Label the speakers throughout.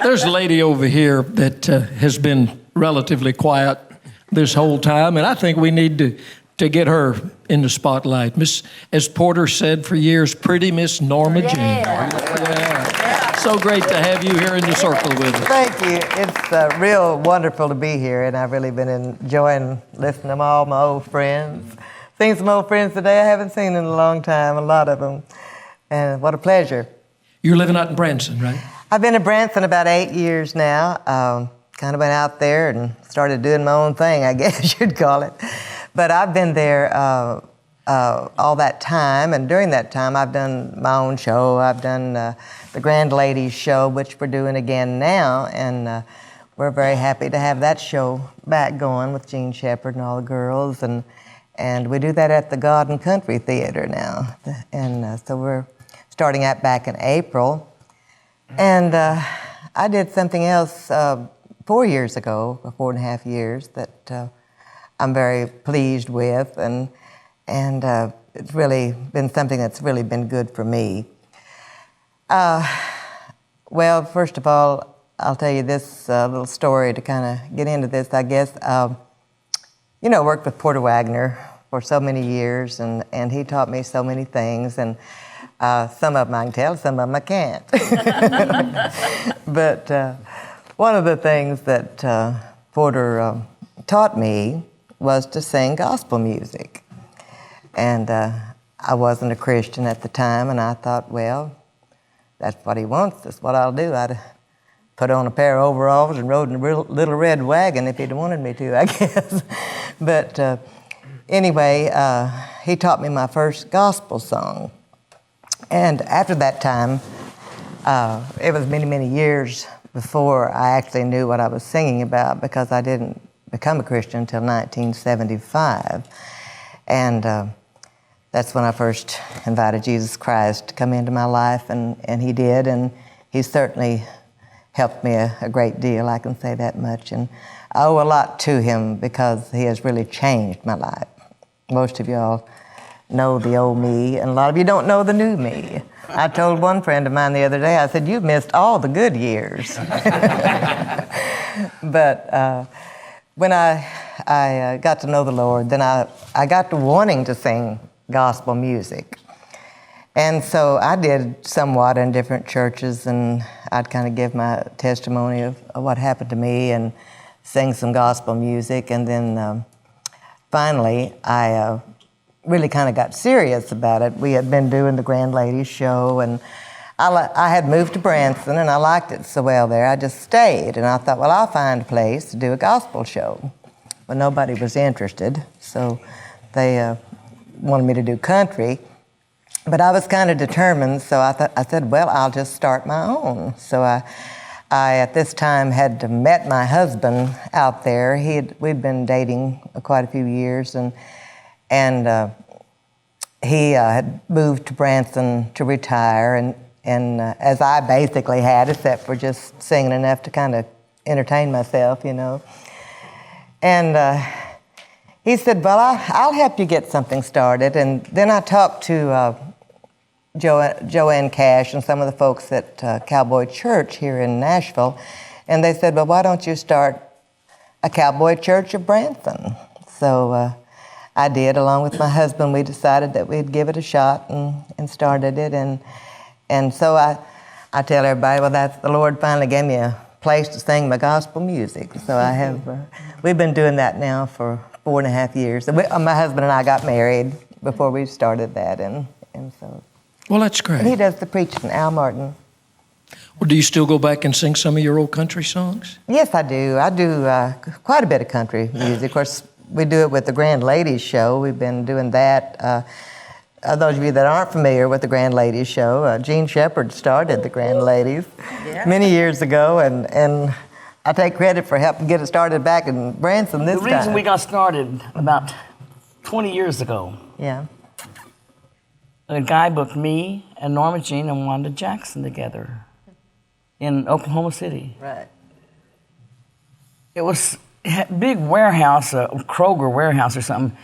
Speaker 1: There's a lady over here that has been relatively quiet this whole time, and I think we need to get her in the spotlight. As Porter said for years, pretty Miss Norma Jean. Yeah. So great to have you here in the circle with us.
Speaker 2: Thank you. It's real wonderful to be here, and I've really been enjoying listening to all my old friends. Seen some old friends today I haven't seen in a long time, a lot of them, and what a pleasure.
Speaker 1: You're living out in Branson, right?
Speaker 2: I've been in Branson about 8 years now. Kind of went out there and started doing my own thing, I guess you'd call it. But I've been there all that time, and during that time I've done my own show. I've done the Grand Ladies show, which we're doing again now, and we're very happy to have that show back going with Jean Shepherd and all the girls, and we do that at the God and Country Theater now, and so we're starting that back in April. And I did something else 4 years ago, 4.5 years, that I'm very pleased with, and it's really been something that's really been good for me. Well, first of all, I'll tell you this little story to kind of get into this, I guess. You know, I worked with Porter Wagoner for so many years, and he taught me so many things, and some of them I can tell, some of them I can't. But one of the things that Porter taught me was to sing gospel music. And I wasn't a Christian at the time, and I thought, well, that's what he wants, that's what I'll do. I'd put on a pair of overalls and rode in a little red wagon if he'd wanted me to, I guess. But anyway, he taught me my first gospel song. And after that time, it was many, many years before I actually knew what I was singing about, because I didn't become a Christian until 1975. And that's when I first invited Jesus Christ to come into my life, and he did, and he certainly helped me a great deal, I can say that much. And I owe a lot to him because he has really changed my life. Most of y'all know the old me, and a lot of you don't know the new me. I told one friend of mine the other day, I said, you've missed all the good years. But when I got to know the Lord, then I got to wanting to sing gospel music. And so I did somewhat in different churches, and I'd kind of give my testimony of what happened to me and sing some gospel music. And then finally, I really kind of got serious about it. We had been doing the Grand Ladies show, and I had moved to Branson, and I liked it so well there. I just stayed, and I thought, well, I'll find a place to do a gospel show. Well, nobody was interested, so they wanted me to do country. But I was kind of determined, so I said, well, I'll just start my own. So I at this time had met my husband out there. We'd been dating quite a few years, and he had moved to Branson to retire, and as I basically had, except for just singing enough to kind of entertain myself, you know. And he said, well, I'll help you get something started. And then I talked to Joanne Cash and some of the folks at Cowboy Church here in Nashville, and they said, well, why don't you start a Cowboy Church of Branson? So I did, along with my husband. We decided that we'd give it a shot and started it. And so I tell everybody, well, that's the Lord finally gave me a place to sing my gospel music. So I have, we've been doing that now for 4.5 years. My husband and I got married before we started that, and so.
Speaker 1: Well, that's great.
Speaker 2: And he does the preaching, Al Martin.
Speaker 1: Well, do you still go back and sing some of your old country songs?
Speaker 2: Yes, I do. I do quite a bit of country music. Of course, we do it with the Grand Ladies show. We've been doing that. Those of you that aren't familiar with the Grand Ladies show, Jean Shepherd started the Grand Ladies many years ago, and I take credit for helping get it started back in Branson this time.
Speaker 3: The reason we got started about 20 years ago,
Speaker 2: yeah,
Speaker 3: a guy booked me and Norma Jean and Wanda Jackson together in Oklahoma City.
Speaker 2: Right.
Speaker 3: It was a big warehouse, a Kroger warehouse or something.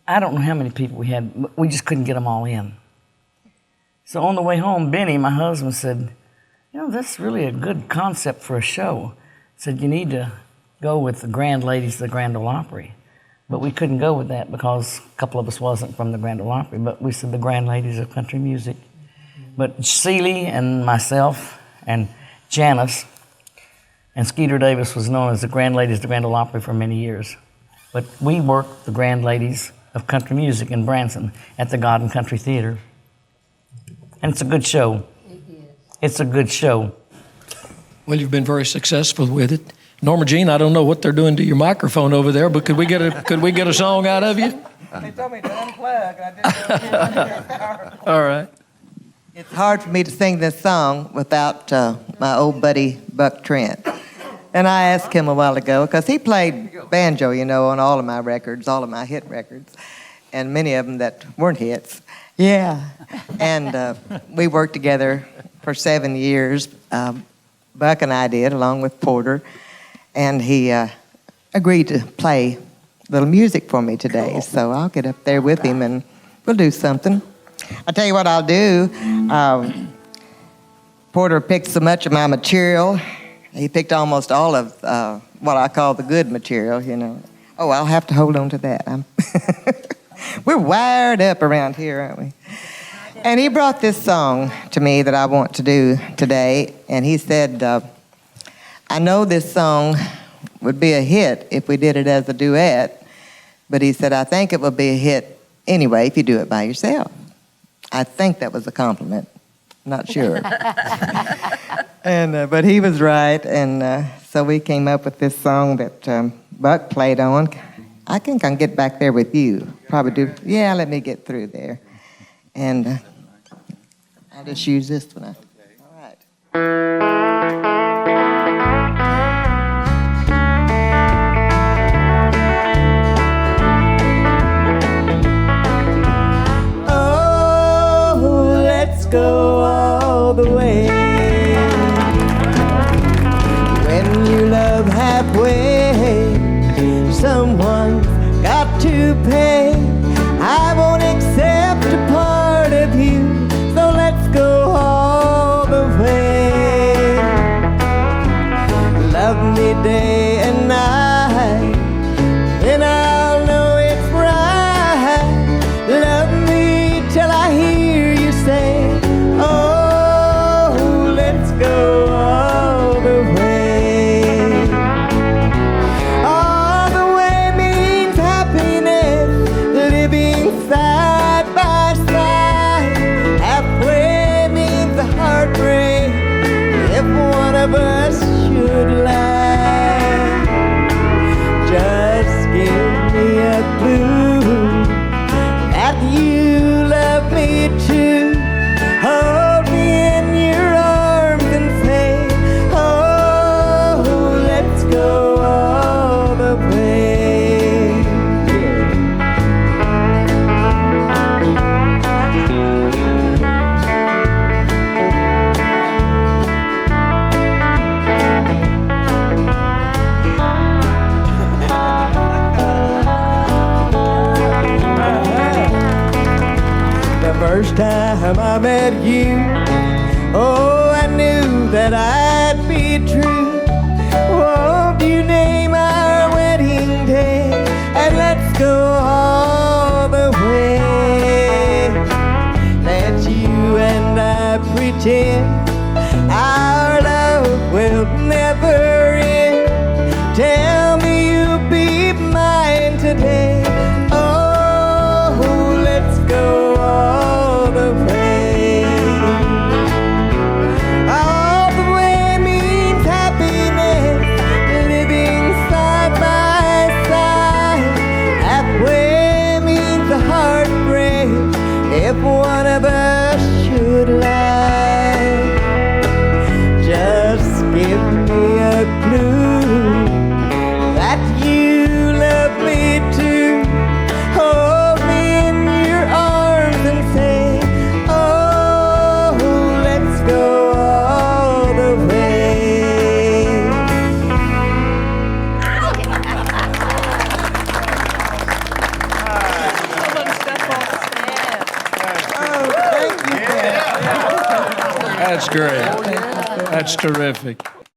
Speaker 3: I don't know how many people we had, but we just couldn't get them all in. So on the way home, Benny, my husband, said, That's really a good concept for a show. Said you need to go with the grand ladies of the Grand Ole Opry. But we couldn't go with that because a couple of us wasn't from the Grand Ole Opry, but we said the grand ladies of country music. But Celie and myself and Janice and Skeeter Davis was known as the grand ladies of the Grand Ole Opry for many years. But we worked the grand ladies of country music in Branson at the God and Country Theater. And it's a good show. It's a good show.
Speaker 1: Well, you've been very successful with it. Norma Jean, I don't know what they're doing to your microphone over there, but could we get a song out of you?
Speaker 2: They told me to unplug. I didn't know.
Speaker 1: All right.
Speaker 2: It's hard for me to sing this song without my old buddy Buck Trent. And I asked him a while ago, because he played banjo, on all of my records, all of my hit records, and many of them that weren't hits. Yeah. And we worked together for 7 years. Buck and I did, along with Porter. And he agreed to play a little music for me today. Cool. So I'll get up there with him and we'll do something. I'll tell you what I'll do. Porter picked so much of my material. He picked almost all of what I call the good material, Oh, I'll have to hold on to that. We're wired up around here, aren't we? And he brought this song to me that I want to do today. And he said, I know this song would be a hit if we did it as a duet. But he said, I think it would be a hit anyway if you do it by yourself. I think that was a compliment. Not sure. But he was right. And so we came up with this song that Buck played on. I think I can get back there with you. Probably do. Yeah, let me get through there. And I'll just use this one. All right. Oh, let's go all the way. When you love halfway, someone's got to pay. I won't accept a part of you, so let's go all the way. Love me day and night, then I'll know it's right. Love me till I hear you say, oh, let's go all the way. All the way means happiness, living side by side. Halfway means a heartbreak if one of us should lie. Just give me a clue that you love me too. Hold me in your arms and say, oh, let's go all the way. The first time I met you, oh, I knew that I'd be true. Won't you name our wedding day, and let's go all the way. Let you and I pretend our love will never end. Tell me you'll be mine today. Oh, let's go all the way. All the way means happiness, living side by side. Halfway means a heartbreak if one of us should lie. Just give me a clue that you love me too. Hold me in your arms and say, oh, let's go all the way. Oh, thank you, Pat.
Speaker 1: That's great. That's terrific.